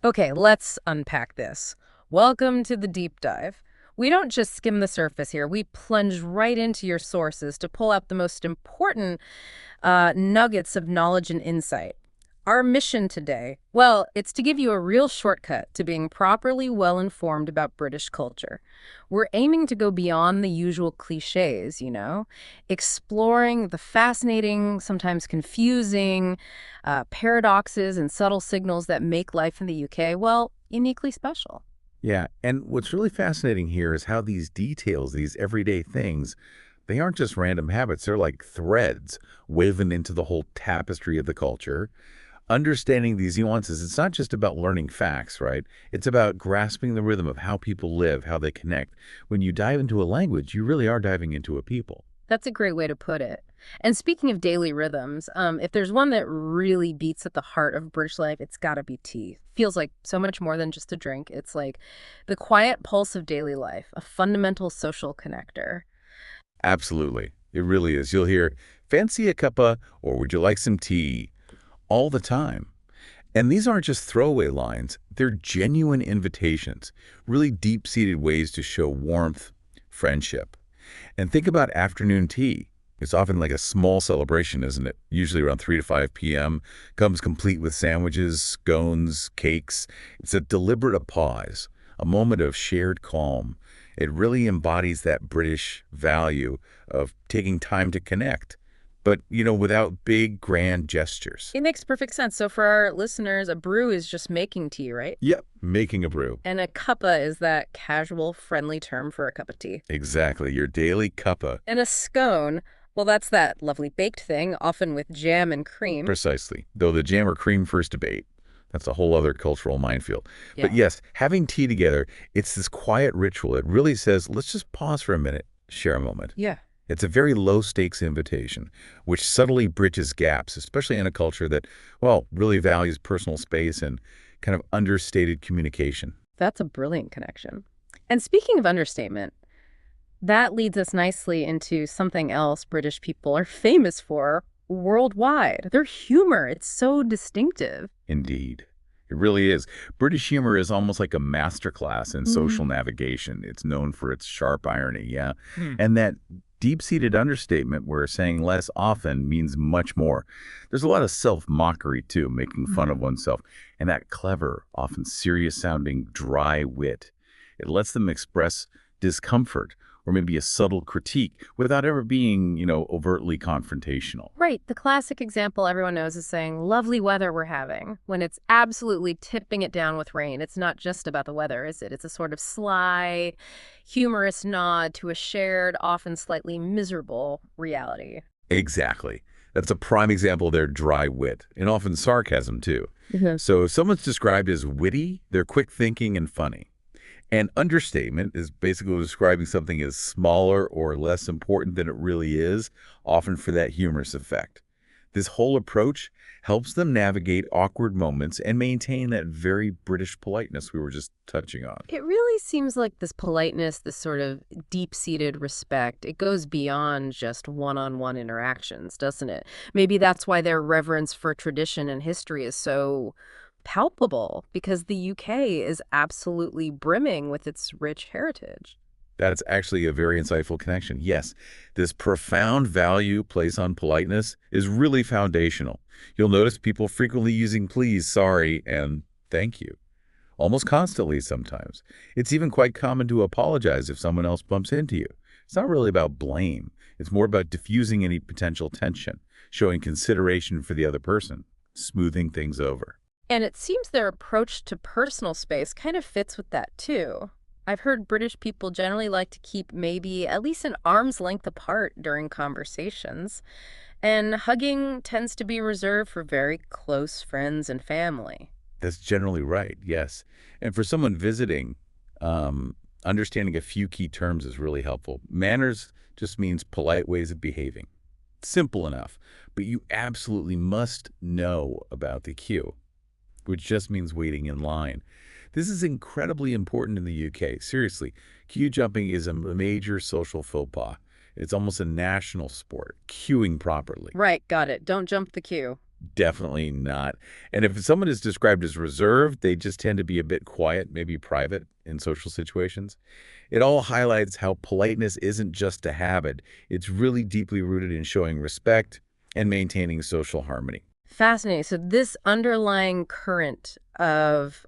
Okay, let's unpack this. Welcome to the deep dive. We don't just skim the surface here. We plunge right into your sources to pull out the most important nuggets of knowledge and insight. Our mission today, well, it's to give you a real shortcut to being properly well informed about British culture. We're aiming to go beyond the usual cliches, exploring the fascinating, sometimes confusing paradoxes and subtle signals that make life in the UK, well, uniquely special. Yeah, and what's really fascinating here is how these details, these everyday things, they aren't just random habits. They're like threads woven into the whole tapestry of the culture. Understanding these nuances, it's not just about learning facts, right? It's about grasping the rhythm of how people live, how they connect. When you dive into a language, you really are diving into a people. That's a great way to put it. And speaking of daily rhythms, if there's one that really beats at the heart of British life, it's got to be tea. Feels like so much more than just a drink. It's like the quiet pulse of daily life, a fundamental social connector. Absolutely. It really is. You'll hear, fancy a cuppa, or would you like some tea? All the time. And these aren't just throwaway lines, they're genuine invitations, really deep-seated ways to show warmth, friendship. And think about afternoon tea. It's often like a small celebration, isn't it? Usually around 3 to 5 p.m., comes complete with sandwiches, scones, cakes. It's a deliberate pause, a moment of shared calm. It really embodies that British value of taking time to connect, but, without big, grand gestures. It makes perfect sense. So for our listeners, a brew is just making tea, right? Yep, making a brew. And a cuppa is that casual, friendly term for a cup of tea. Exactly, your daily cuppa. And a scone, well, that's that lovely baked thing, often with jam and cream. Precisely. Though the jam or cream first debate, that's a whole other cultural minefield. But Yeah. yes, having tea together, it's this quiet ritual. It really says, let's just pause for a minute, share a moment. Yeah. It's a very low-stakes invitation, which subtly bridges gaps, especially in a culture that, well, really values personal space and kind of understated communication. That's a brilliant connection. And speaking of understatement, that leads us nicely into something else British people are famous for worldwide. Their humor, it's so distinctive. Indeed. It really is. British humor is almost like a masterclass in Hmm. social navigation. It's known for its sharp irony, yeah. Hmm. And that deep-seated understatement where saying less often means much more. There's a lot of self-mockery, too, making fun of oneself. And that clever, often serious-sounding dry wit. It lets them express discomfort or maybe a subtle critique without ever being, overtly confrontational. Right. The classic example everyone knows is saying, lovely weather we're having, when it's absolutely tipping it down with rain. It's not just about the weather, is it? It's a sort of sly, humorous nod to a shared, often slightly miserable reality. Exactly. That's a prime example of their dry wit, and often sarcasm, too. Mhm. So if someone's described as witty, they're quick thinking and funny. And understatement is basically describing something as smaller or less important than it really is, often for that humorous effect. This whole approach helps them navigate awkward moments and maintain that very British politeness we were just touching on. It really seems like this politeness, this sort of deep-seated respect, it goes beyond just one-on-one interactions, doesn't it? Maybe that's why their reverence for tradition and history is so palpable, because the UK is absolutely brimming with its rich heritage. That's actually a very insightful connection. Yes, this profound value placed on politeness is really foundational. You'll notice people frequently using please, sorry, and thank you, almost constantly sometimes. It's even quite common to apologize if someone else bumps into you. It's not really about blame. It's more about diffusing any potential tension, showing consideration for the other person, smoothing things over. And it seems their approach to personal space kind of fits with that too. I've heard British people generally like to keep maybe at least an arm's length apart during conversations, and hugging tends to be reserved for very close friends and family. That's generally right, yes. And for someone visiting, understanding a few key terms is really helpful. Manners just means polite ways of behaving. Simple enough, but you absolutely must know about the queue, which just means waiting in line. This is incredibly important in the UK. Seriously, queue jumping is a major social faux pas. It's almost a national sport, queuing properly. Right, got it. Don't jump the queue. Definitely not. And if someone is described as reserved, they just tend to be a bit quiet, maybe private in social situations. It all highlights how politeness isn't just a habit. It's really deeply rooted in showing respect and maintaining social harmony. Fascinating. So this underlying current of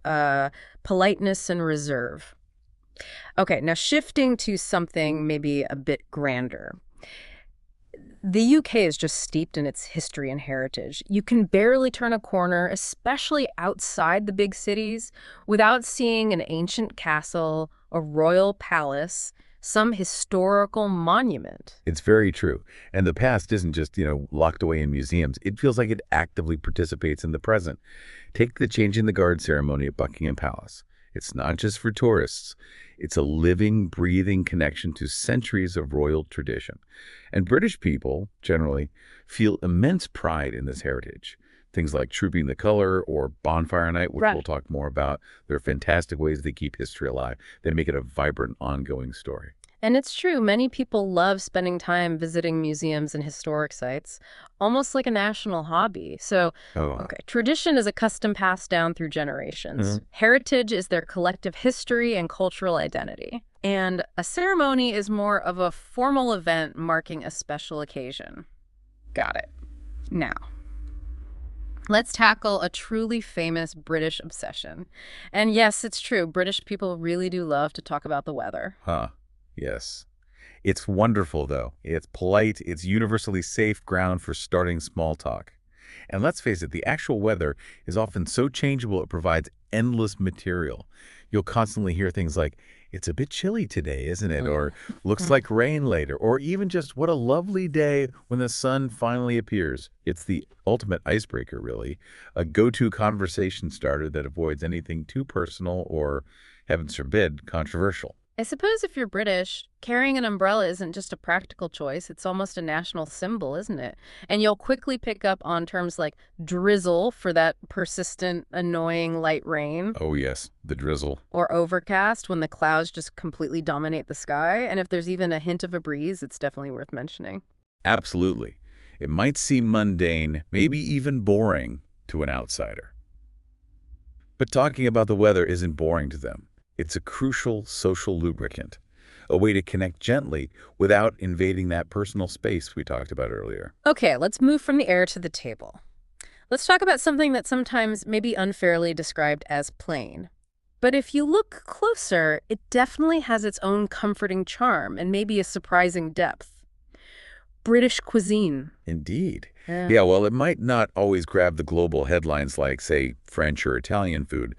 politeness and reserve. Okay, now shifting to something maybe a bit grander. The UK is just steeped in its history and heritage. You can barely turn a corner, especially outside the big cities, without seeing an ancient castle, a royal palace, some historical monument. It's very true. And the past isn't just, locked away in museums. It feels like it actively participates in the present. Take the changing the guard ceremony at Buckingham Palace. It's not just for tourists. It's a living, breathing connection to centuries of royal tradition. And British people, generally, feel immense pride in this heritage. Things like Trooping the Color or Bonfire Night, which Right. we'll talk more about. They're fantastic ways they keep history alive. They make it a vibrant, ongoing story. And it's true, many people love spending time visiting museums and historic sites, almost like a national hobby. So, Oh, okay, tradition is a custom passed down through generations. Mhm. Heritage is their collective history and cultural identity. And a ceremony is more of a formal event marking a special occasion. Got it. Now, let's tackle a truly famous British obsession. And yes, it's true, British people really do love to talk about the weather. huh. Yes. It's wonderful, though. It's polite. It's universally safe ground for starting small talk. And let's face it, the actual weather is often so changeable it provides endless material. You'll constantly hear things like, it's a bit chilly today, isn't it? Or looks like rain later. Or even just what a lovely day when the sun finally appears. It's the ultimate icebreaker, really. A go-to conversation starter that avoids anything too personal or, heavens forbid, controversial. I suppose if you're British, carrying an umbrella isn't just a practical choice, it's almost a national symbol, isn't it? And you'll quickly pick up on terms like drizzle for that persistent, annoying light rain, Oh, yes, the drizzle. or overcast when the clouds just completely dominate the sky. And if there's even a hint of a breeze, it's definitely worth mentioning. Absolutely. It might seem mundane, maybe even boring to an outsider. But talking about the weather isn't boring to them. It's a crucial social lubricant, a way to connect gently without invading that personal space we talked about earlier. Okay, let's move from the air to the table. Let's talk about something that's sometimes maybe unfairly described as plain. But if you look closer, it definitely has its own comforting charm and maybe a surprising depth. British cuisine. Indeed. Yeah. Yeah, well, it might not always grab the global headlines like, say, French or Italian food.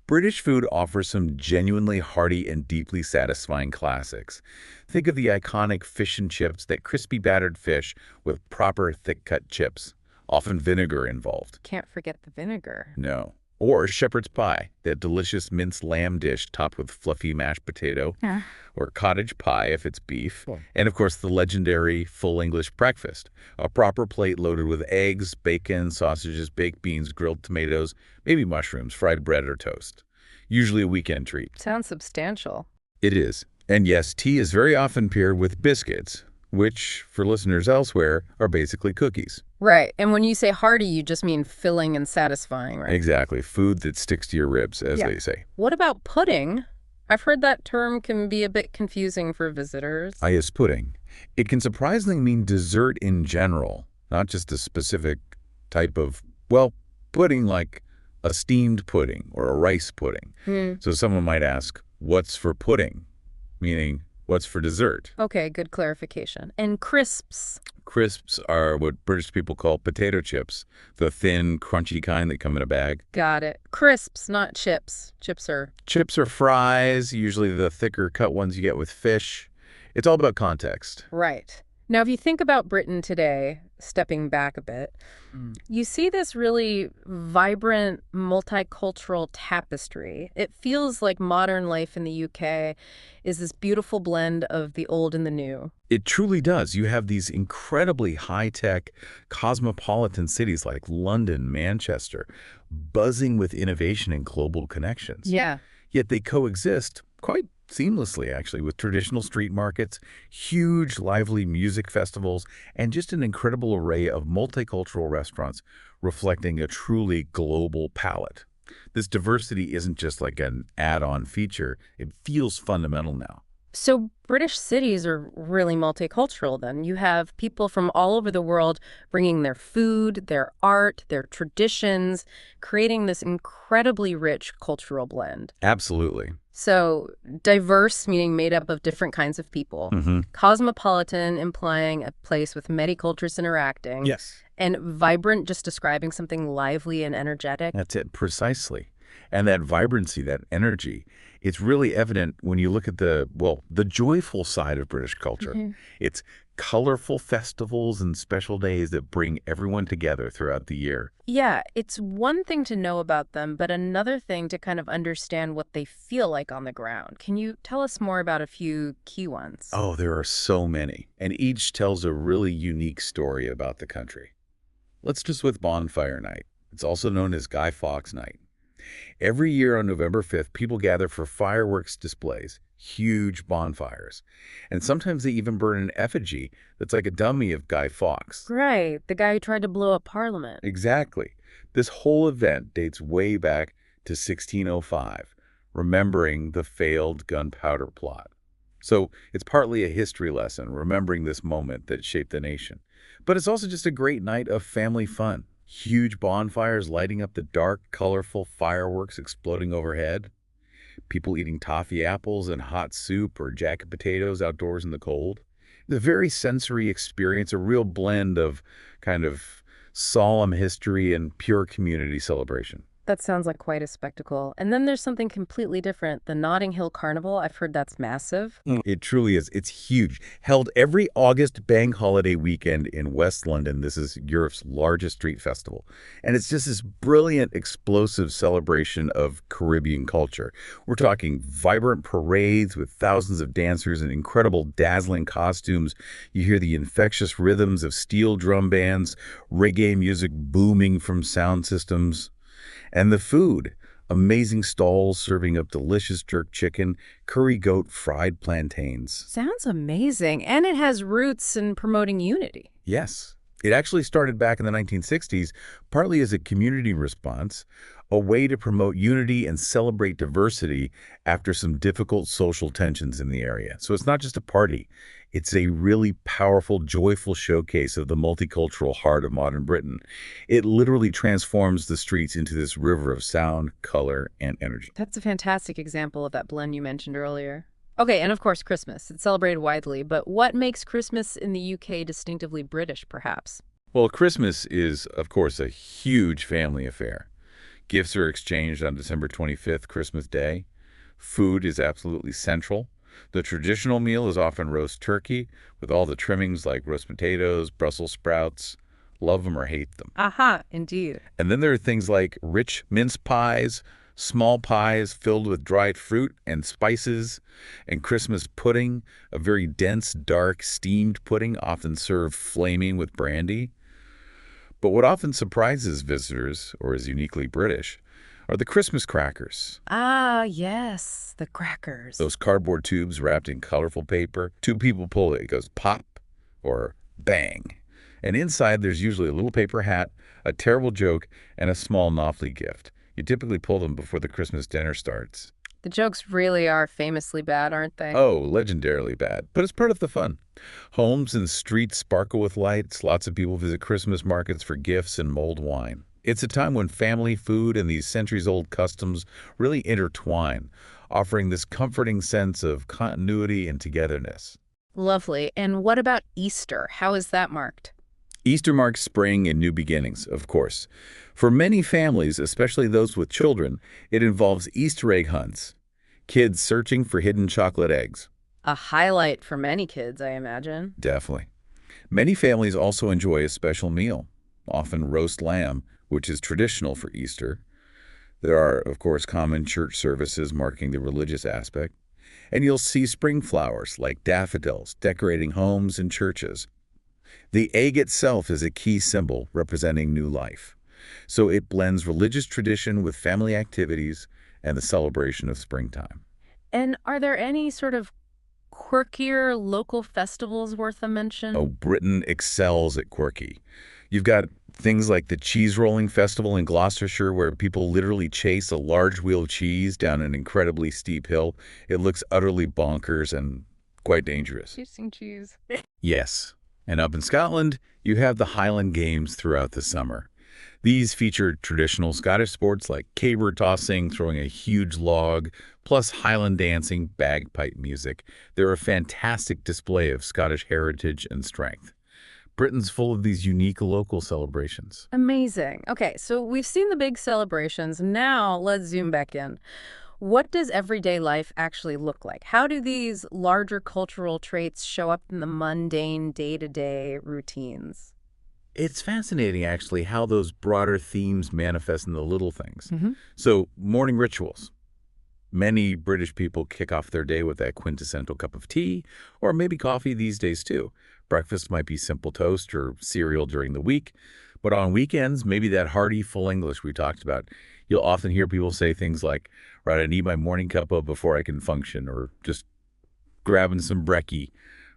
British food offers some genuinely hearty and deeply satisfying classics. Think of the iconic fish and chips, that crispy battered fish with proper thick-cut chips, often vinegar involved. Can't forget the vinegar. No. Or shepherd's pie, that delicious minced lamb dish topped with fluffy mashed potato, Yeah. or cottage pie if it's beef, Cool. and of course the legendary full English breakfast, a proper plate loaded with eggs, bacon, sausages, baked beans, grilled tomatoes, maybe mushrooms, fried bread or toast. Usually a weekend treat. Sounds substantial. It is. And yes, tea is very often paired with biscuits, which, for listeners elsewhere, are basically cookies. Right. And when you say hearty, you just mean filling and satisfying, right? Exactly. Food that sticks to your ribs, as Yeah. they say. What about pudding? I've heard that term can be a bit confusing for visitors. Is pudding. It can surprisingly mean dessert in general, not just a specific type of, well, pudding like a steamed pudding or a rice pudding. So someone might ask, what's for pudding? Meaning, what's for dessert? Okay, good clarification. And crisps. Crisps are what British people call potato chips, the thin, crunchy kind that come in a bag. Got it. Crisps, not chips. Chips are... Chips are fries, usually the thicker cut ones you get with fish. It's all about context. Right. Now, if you think about Britain today, stepping back a bit, you see this really vibrant, multicultural tapestry. It feels like modern life in the UK is this beautiful blend of the old and the new. It truly does. You have these incredibly high-tech, cosmopolitan cities like London, Manchester, buzzing with innovation and global connections. Yeah. Yet they coexist, quite seamlessly, actually, with traditional street markets, huge, lively music festivals, and just an incredible array of multicultural restaurants reflecting a truly global palette. This diversity isn't just like an add-on feature. It feels fundamental now. So British cities are really multicultural then. You have people from all over the world bringing their food, their art, their traditions, creating this incredibly rich cultural blend. Absolutely. So diverse, meaning made up of different kinds of people. Hmm. Cosmopolitan, implying a place with many cultures interacting. Yes. And vibrant, just describing something lively and energetic. That's it, precisely. And that vibrancy, that energy, it's really evident when you look at the joyful side of British culture. Mhm. It's colorful festivals and special days that bring everyone together throughout the year. Yeah, it's one thing to know about them, but another thing to kind of understand what they feel like on the ground. Can you tell us more about a few key ones? Oh, there are so many, and each tells a really unique story about the country. Let's just with Bonfire Night. It's also known as Guy Fawkes Night. Every year on November 5th, people gather for fireworks displays, huge bonfires. And sometimes they even burn an effigy that's like a dummy of Guy Fawkes. Right, the guy who tried to blow up Parliament. Exactly. This whole event dates way back to 1605, remembering the failed gunpowder plot. So it's partly a history lesson, remembering this moment that shaped the nation. But it's also just a great night of family fun. Huge bonfires lighting up the dark, colorful fireworks exploding overhead. People eating toffee apples and hot soup or jacket potatoes outdoors in the cold. The very sensory experience, a real blend of kind of solemn history and pure community celebration. That sounds like quite a spectacle. And then there's something completely different. The Notting Hill Carnival, I've heard that's massive. It truly is. It's huge. Held every August bank holiday weekend in West London. This is Europe's largest street festival. And it's just this brilliant, explosive celebration of Caribbean culture. We're talking vibrant parades with thousands of dancers and incredible, dazzling costumes. You hear the infectious rhythms of steel drum bands, reggae music booming from sound systems. And the food, amazing stalls serving up delicious jerk chicken, curry goat, fried plantains. Sounds amazing. And it has roots in promoting unity. Yes, it actually started back in the 1960s, partly as a community response, a way to promote unity and celebrate diversity after some difficult social tensions in the area. So it's not just a party. It's a really powerful, joyful showcase of the multicultural heart of modern Britain. It literally transforms the streets into this river of sound, color, and energy. That's a fantastic example of that blend you mentioned earlier. Okay, and of course, Christmas. It's celebrated widely, but what makes Christmas in the UK distinctively British, perhaps? Well, Christmas is, of course, a huge family affair. Gifts are exchanged on December 25th, Christmas Day. Food is absolutely central. The traditional meal is often roast turkey with all the trimmings like roast potatoes, Brussels sprouts. Love them or hate them. Aha, indeed. And then there are things like rich mince pies, small pies filled with dried fruit and spices, and Christmas pudding, a very dense, dark, steamed pudding often served flaming with brandy. But what often surprises visitors, or is uniquely British, are the Christmas crackers. Ah, yes, the crackers. Those cardboard tubes wrapped in colorful paper. Two people pull it. It goes pop or bang. And inside, there's usually a little paper hat, a terrible joke, and a small Knopfler gift. You typically pull them before the Christmas dinner starts. The jokes really are famously bad, aren't they? Oh, legendarily bad. But it's part of the fun. Homes and streets sparkle with lights. Lots of people visit Christmas markets for gifts and mulled wine. It's a time when family, food, and these centuries-old customs really intertwine, offering this comforting sense of continuity and togetherness. Lovely. And what about Easter? How is that marked? Easter marks spring and new beginnings, of course. For many families, especially those with children, it involves Easter egg hunts, kids searching for hidden chocolate eggs. A highlight for many kids, I imagine. Definitely. Many families also enjoy a special meal, often roast lamb, which is traditional for Easter. There are, of course, common church services marking the religious aspect. And you'll see spring flowers like daffodils decorating homes and churches. The egg itself is a key symbol representing new life. So it blends religious tradition with family activities and the celebration of springtime. And are there any sort of quirkier local festivals worth a Oh, mention? Britain excels at quirky. You've got things like the Cheese Rolling Festival in Gloucestershire, where people literally chase a large wheel of cheese down an incredibly steep hill. It looks utterly bonkers and quite dangerous. Chasing cheese. Yes. And up in Scotland, you have the Highland Games throughout the summer. These feature traditional Scottish sports like caber tossing, throwing a huge log, plus Highland dancing, bagpipe music. They're a fantastic display of Scottish heritage and strength. Britain's full of these unique local celebrations. Amazing. Okay, so we've seen the big celebrations. Now let's zoom back in. What does everyday life actually look like? How do these larger cultural traits show up in the mundane day-to-day routines? It's fascinating, actually, how those broader themes manifest in the little things. Hmm. So, morning rituals. Many British people kick off their day with that quintessential cup of tea, or maybe coffee these days too. Breakfast might be simple toast or cereal during the week, but on weekends, maybe that hearty, full English we talked about. You'll often hear people say things like, right, I need my morning cuppa before I can function, or just grabbing some brekkie,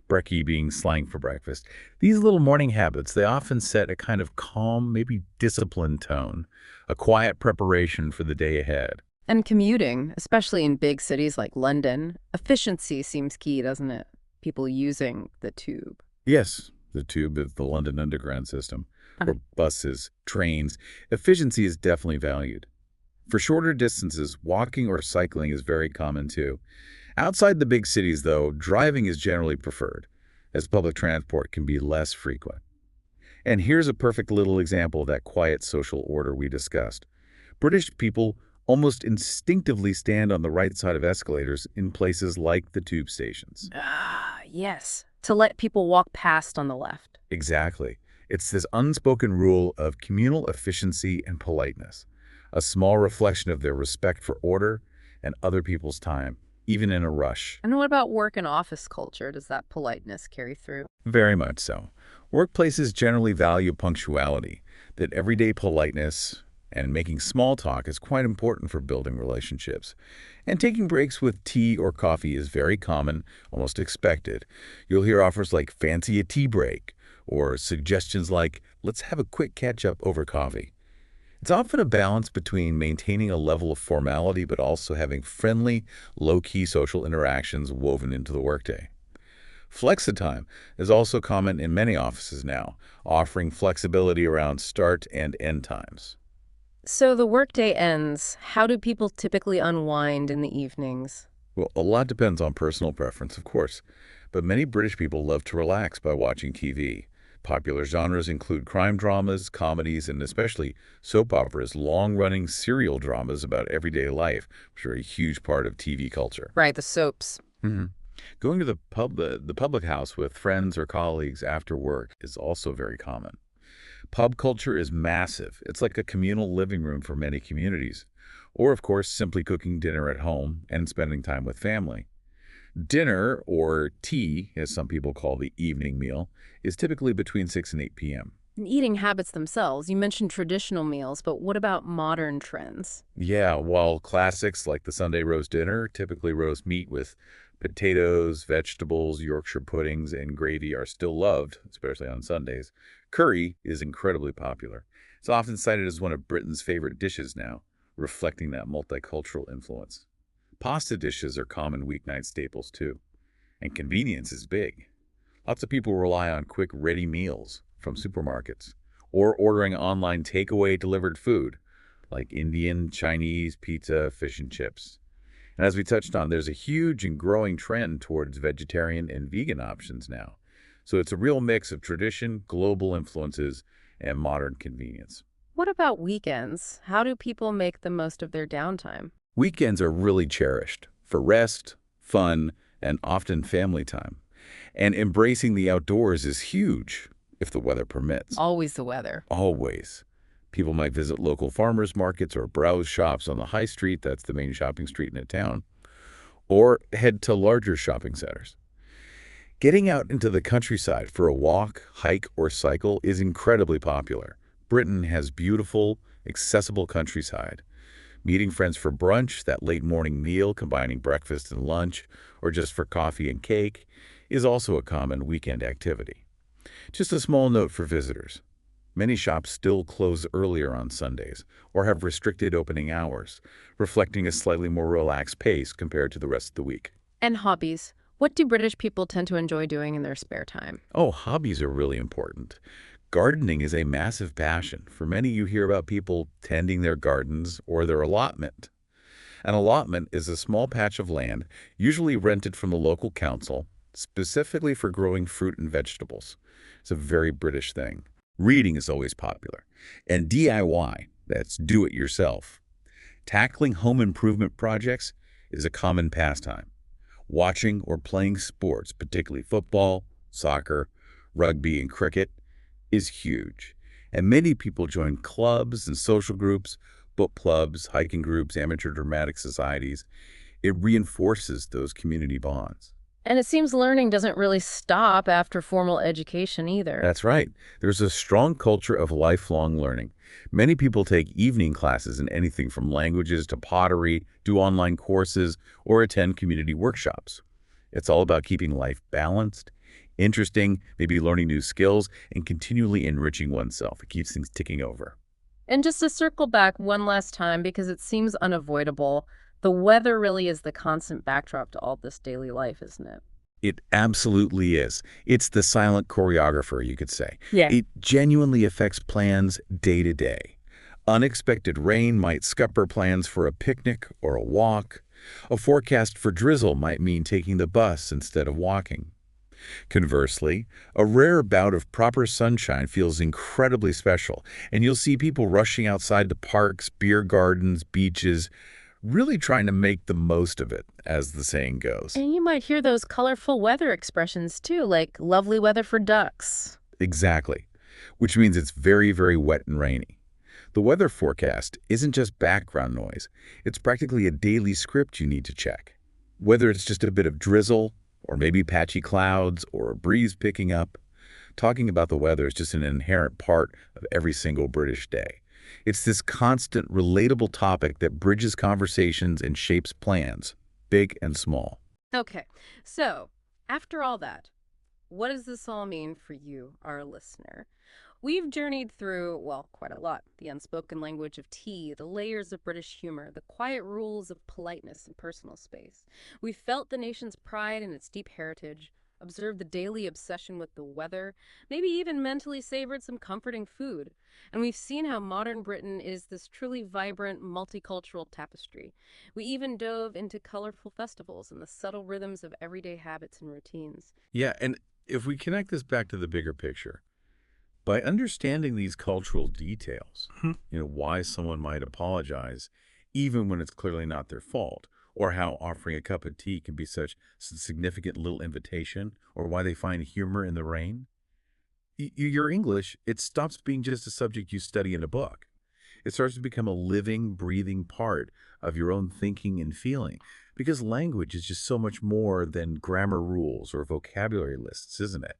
brekkie being slang for breakfast. These little morning habits, they often set a kind of calm, maybe disciplined tone, a quiet preparation for the day ahead. And commuting, especially in big cities like London, efficiency seems key, doesn't it? People using the tube. Yes, the tube is the London Underground system, Uh-huh. or buses, trains. Efficiency is definitely valued. For shorter distances, walking or cycling is very common too. Outside the big cities, though, driving is generally preferred, as public transport can be less frequent. And here's a perfect little example of that quiet social order we discussed. British people almost instinctively stand on the right side of escalators in places like the tube stations. Ah, yes. To let people walk past on the left. Exactly. It's this unspoken rule of communal efficiency and politeness, a small reflection of their respect for order and other people's time, even in a rush. And what about work and office culture? Does that politeness carry through? Very much so. Workplaces generally value punctuality, that everyday politeness and making small talk is quite important for building relationships. And taking breaks with tea or coffee is very common, almost expected. You'll hear offers like fancy a tea break or suggestions like let's have a quick catch up over coffee. It's often a balance between maintaining a level of formality but also having friendly, low-key social interactions woven into the workday. Flexitime is also common in many offices now, offering flexibility around start and end times. So the workday ends. How do people typically unwind in the evenings? Well, a lot depends on personal preference, of course, but many British people love to relax by watching TV. Popular genres include crime dramas, comedies, and especially soap operas, long-running serial dramas about everyday life, which are a huge part of TV culture. Right, the soaps. Mhm. Going to the public house with friends or colleagues after work is also very common. Pub culture is massive. It's like a communal living room for many communities. Or, of course, simply cooking dinner at home and spending time with family. Dinner, or tea, as some people call the evening meal, is typically between 6 and 8 p.m. And eating habits themselves. You mentioned traditional meals, but what about modern trends? Yeah, while classics like the Sunday roast dinner, typically roast meat with potatoes, vegetables, Yorkshire puddings, and gravy are still loved, especially on Sundays, curry is incredibly popular. It's often cited as one of Britain's favorite dishes now, reflecting that multicultural influence. Pasta dishes are common weeknight staples too, and convenience is big. Lots of people rely on quick, ready meals from supermarkets or ordering online takeaway delivered food like Indian, Chinese, pizza, fish and chips. And as we touched on, there's a huge and growing trend towards vegetarian and vegan options now. So it's a real mix of tradition, global influences, and modern convenience. What about weekends? How do people make the most of their downtime? Weekends are really cherished for rest, fun, and often family time. And embracing the outdoors is huge, if the weather permits. Always the weather. Always. People might visit local farmers markets or browse shops on the high street, that's the main shopping street in a town, or head to larger shopping centers. Getting out into the countryside for a walk, hike, or cycle is incredibly popular. Britain has beautiful, accessible countryside, Meeting friends for brunch, that late morning meal combining breakfast and lunch, or just for coffee and cake, is also a common weekend activity. Just a small note for visitors. Many shops still close earlier on Sundays or have restricted opening hours, reflecting a slightly more relaxed pace compared to the rest of the week. And hobbies. What do British people tend to enjoy doing in their spare time? Oh, hobbies are really important. Gardening is a massive passion. For many, you hear about people tending their gardens or their allotment. An allotment is a small patch of land, usually rented from the local council, specifically for growing fruit and vegetables. It's a very British thing. Reading is always popular. And DIY, that's do it yourself. Tackling home improvement projects is a common pastime. Watching or playing sports, particularly football, soccer, rugby, and cricket, is huge. And many people join clubs and social groups, book clubs, hiking groups, amateur dramatic societies. It reinforces those community bonds. And it seems learning doesn't really stop after formal education either. That's right. There's a strong culture of lifelong learning. Many people take evening classes in anything from languages to pottery, do online courses, or attend community workshops. It's all about keeping life balanced, interesting, maybe learning new skills, and continually enriching oneself. It keeps things ticking over. And just to circle back one last time, because it seems unavoidable, the weather really is the constant backdrop to all this daily life, isn't it? It absolutely is. It's the silent choreographer, you could say. Yeah. It genuinely affects plans day to day. Unexpected rain might scupper plans for a picnic or a walk. A forecast for drizzle might mean taking the bus instead of walking. Conversely, a rare bout of proper sunshine feels incredibly special, and you'll see people rushing outside to parks, beer gardens, beaches, really trying to make the most of it, as the saying goes. And you might hear those colorful weather expressions too, like lovely weather for ducks. Exactly, which means it's very, very wet and rainy. The weather forecast isn't just background noise. It's practically a daily script you need to check. Whether it's just a bit of drizzle, or maybe patchy clouds, or a breeze picking up, talking about the weather is just an inherent part of every single British day. It's this constant, relatable topic that bridges conversations and shapes plans, big and small. Okay, so after all that, what does this all mean for you, our listener? We've journeyed through, well, quite a lot. The unspoken language of tea, the layers of British humor, the quiet rules of politeness and personal space. We've felt the nation's pride in its deep heritage, observed the daily obsession with the weather, maybe even mentally savored some comforting food. And we've seen how modern Britain is this truly vibrant, multicultural tapestry. We even dove into colorful festivals and the subtle rhythms of everyday habits and routines. Yeah, and if we connect this back to the bigger picture, by understanding these cultural details, why someone might apologize, even when it's clearly not their fault, or how offering a cup of tea can be such significant little invitation, or why they find humor in the rain, your English, it stops being just a subject you study in a book. It starts to become a living, breathing part of your own thinking and feeling, because language is just so much more than grammar rules or vocabulary lists, isn't it?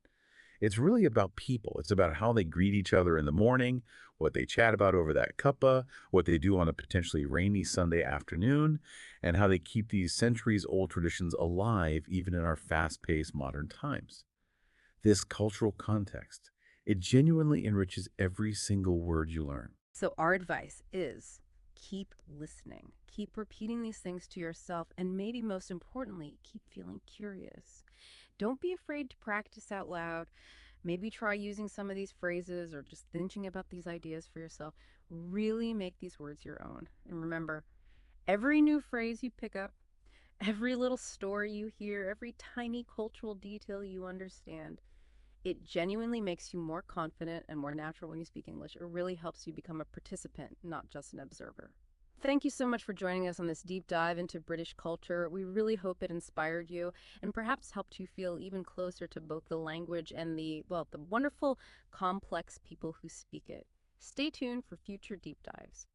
It's really about people. It's about how they greet each other in the morning, what they chat about over that cuppa, what they do on a potentially rainy Sunday afternoon, and how they keep these centuries-old traditions alive even in our fast-paced modern times. This cultural context, it genuinely enriches every single word you learn. So our advice is keep listening, keep repeating these things to yourself, and maybe most importantly, keep feeling curious. Don't be afraid to practice out loud. Maybe try using some of these phrases or just thinking about these ideas for yourself. Really make these words your own. And remember, every new phrase you pick up, every little story you hear, every tiny cultural detail you understand, it genuinely makes you more confident and more natural when you speak English. It really helps you become a participant, not just an observer. Thank you so much for joining us on this deep dive into British culture. We really hope it inspired you and perhaps helped you feel even closer to both the language and the wonderful, complex people who speak it. Stay tuned for future deep dives.